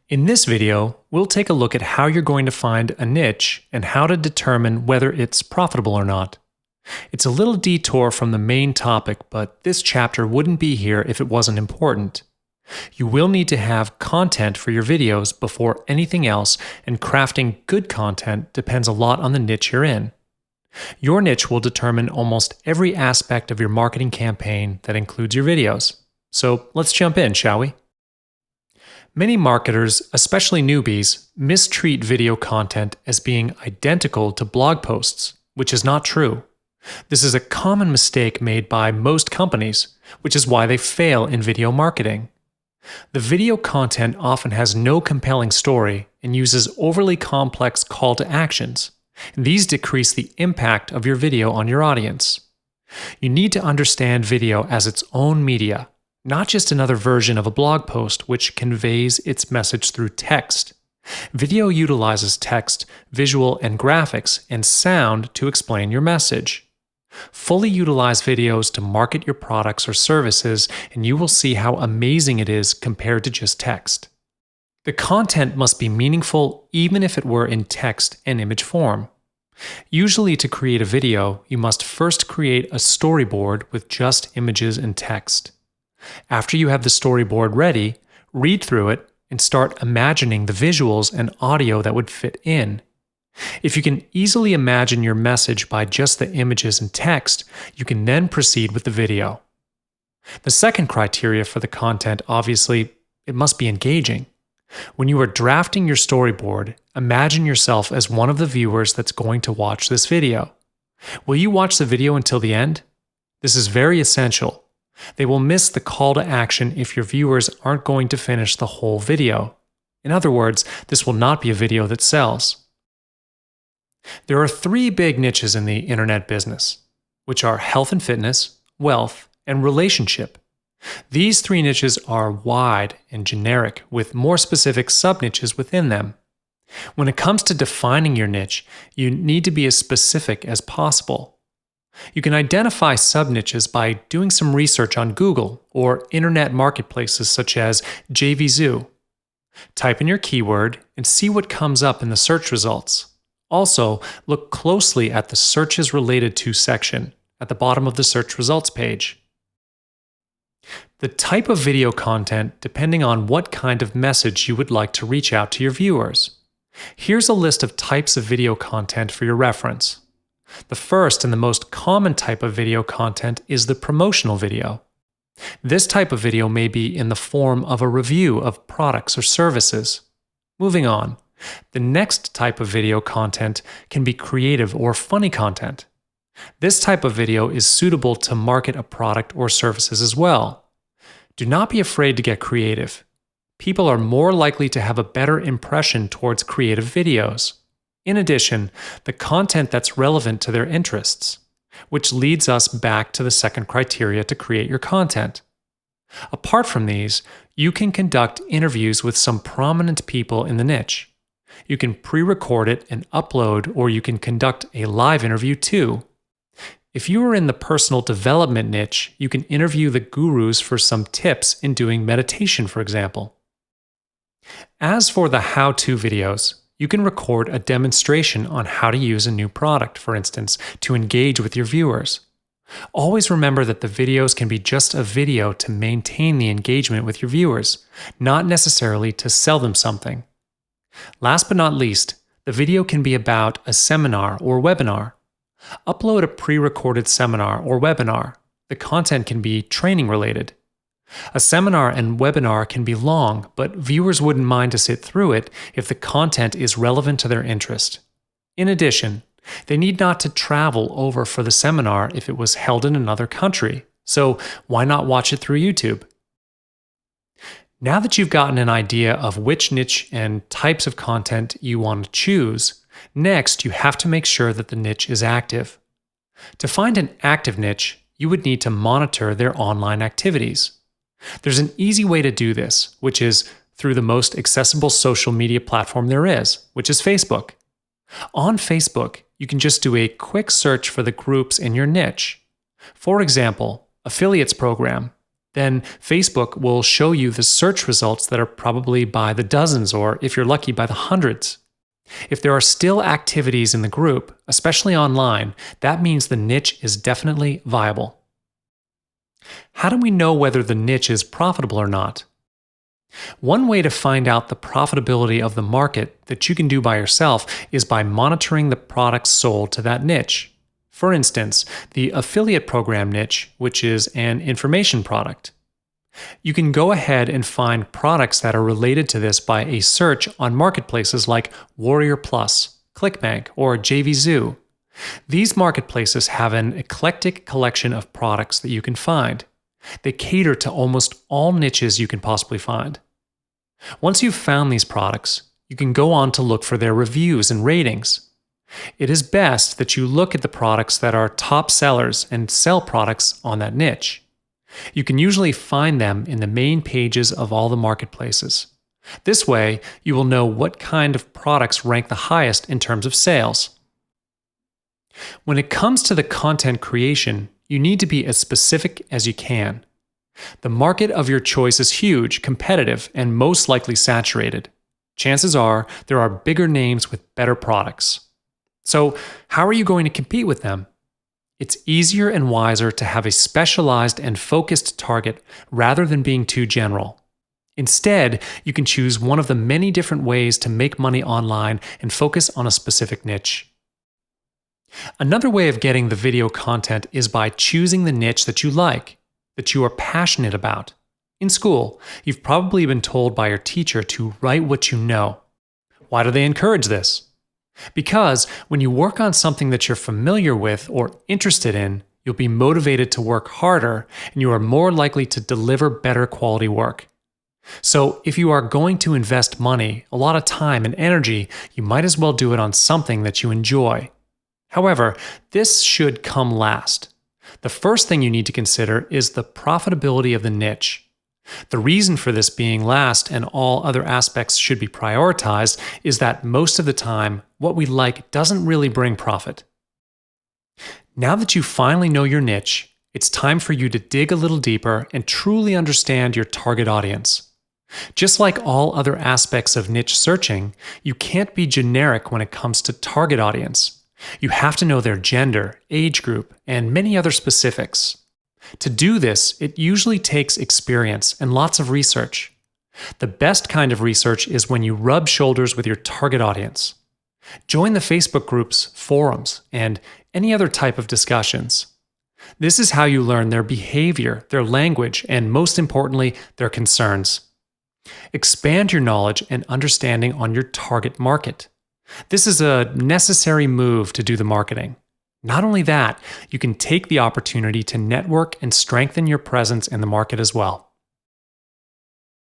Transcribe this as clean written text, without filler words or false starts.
In this video, we'll take a look at how you're going to find a niche and how to determine whether it's profitable or not. It's a little detour from the main topic, but this chapter wouldn't be here if it wasn't important. You will need to have content for your videos before anything else, and crafting good content depends a lot on the niche you're in. Your niche will determine almost every aspect of your marketing campaign that includes your videos. So let's jump in, shall we? Many marketers, especially newbies, mistreat video content as being identical to blog posts, which is not true. This is a common mistake made by most companies, which is why they fail in video marketing. The video content often has no compelling story and uses overly complex call to actions. These decrease the impact of your video on your audience. You need to understand video as its own media, not just another version of a blog post which conveys its message through text. Video utilizes text, visual and graphics, and sound to explain your message. Fully utilize videos to market your products or services, and you will see how amazing it is compared to just text. The content must be meaningful even if it were in text and image form. Usually, to create a video, you must first create a storyboard with just images and text. After you have the storyboard ready, read through it and start imagining the visuals and audio that would fit in. If you can easily imagine your message by just the images and text, you can then proceed with the video. The second criteria for the content, obviously, it must be engaging. When you are drafting your storyboard, imagine yourself as one of the viewers that's going to watch this video. Will you watch the video until the end? This is very essential. They will miss the call to action if your viewers aren't going to finish the whole video. In other words, this will not be a video that sells. There are three big niches in the internet business, which are health and fitness, wealth, and relationship. These three niches are wide and generic, with more specific sub-niches within them. When it comes to defining your niche, you need to be as specific as possible. You can identify sub-niches by doing some research on Google or internet marketplaces such as JVZoo. Type in your keyword and see what comes up in the search results. Also, look closely at the Searches Related To section at the bottom of the search results page. The type of video content depending on what kind of message you would like to reach out to your viewers. Here's a list of types of video content for your reference. The first and the most common type of video content is the promotional video. This type of video may be in the form of a review of products or services. Moving on. The next type of video content can be creative or funny content. This type of video is suitable to market a product or services as well. Do not be afraid to get creative. People are more likely to have a better impression towards creative videos. In addition, the content that's relevant to their interests, which leads us back to the second criteria to create your content. Apart from these, you can conduct interviews with some prominent people in the niche. You can pre-record it and upload, or you can conduct a live interview too. If you are in the personal development niche, you can interview the gurus for some tips in doing meditation, for example. As for the how-to videos, you can record a demonstration on how to use a new product, for instance, to engage with your viewers. Always remember that the videos can be just a video to maintain the engagement with your viewers, not necessarily to sell them something. Last but not least, the video can be about a seminar or webinar. Upload a pre-recorded seminar or webinar. The content can be training related. A seminar and webinar can be long, but viewers wouldn't mind to sit through it if the content is relevant to their interest. In addition, they need not to travel over for the seminar if it was held in another country, so why not watch it through YouTube? Now that you've gotten an idea of which niche and types of content you want to choose, next you have to make sure that the niche is active. To find an active niche, you would need to monitor their online activities. There's an easy way to do this, which is through the most accessible social media platform there is, which is Facebook. On Facebook, you can just do a quick search for the groups in your niche. For example, affiliates program. Then Facebook will show you the search results that are probably by the dozens, or if you're lucky, by the hundreds. If there are still activities in the group, especially online, that means the niche is definitely viable. How do we know whether the niche is profitable or not? One way to find out the profitability of the market that you can do by yourself is by monitoring the products sold to that niche. For instance, the affiliate program niche, which is an information product. You can go ahead and find products that are related to this by a search on marketplaces like Warrior Plus, ClickBank, or JVZoo. These marketplaces have an eclectic collection of products that you can find. They cater to almost all niches you can possibly find. Once you've found these products, you can go on to look for their reviews and ratings. It is best that you look at the products that are top sellers and sell products on that niche. You can usually find them in the main pages of all the marketplaces. This way, you will know what kind of products rank the highest in terms of sales. When it comes to the content creation, you need to be as specific as you can. The market of your choice is huge, competitive, and most likely saturated. Chances are there are bigger names with better products. So, how are you going to compete with them? It's easier and wiser to have a specialized and focused target rather than being too general. Instead, you can choose one of the many different ways to make money online and focus on a specific niche. Another way of getting the video content is by choosing the niche that you like, that you are passionate about. In school, you've probably been told by your teacher to write what you know. Why do they encourage this? Because when you work on something that you're familiar with or interested in, you'll be motivated to work harder and you are more likely to deliver better quality work. So if you are going to invest money, a lot of time and energy, you might as well do it on something that you enjoy. However, this should come last. The first thing you need to consider is the profitability of the niche. The reason for this being last and all other aspects should be prioritized is that most of the time, what we like doesn't really bring profit. Now that you finally know your niche, it's time for you to dig a little deeper and truly understand your target audience. Just like all other aspects of niche searching, you can't be generic when it comes to target audience. You have to know their gender, age group, and many other specifics. To do this, it usually takes experience and lots of research. The best kind of research is when you rub shoulders with your target audience. Join the Facebook groups, forums, and any other type of discussions. This is how you learn their behavior, their language, and most importantly, their concerns. Expand your knowledge and understanding on your target market. This is a necessary move to do the marketing. Not only that, you can take the opportunity to network and strengthen your presence in the market as well.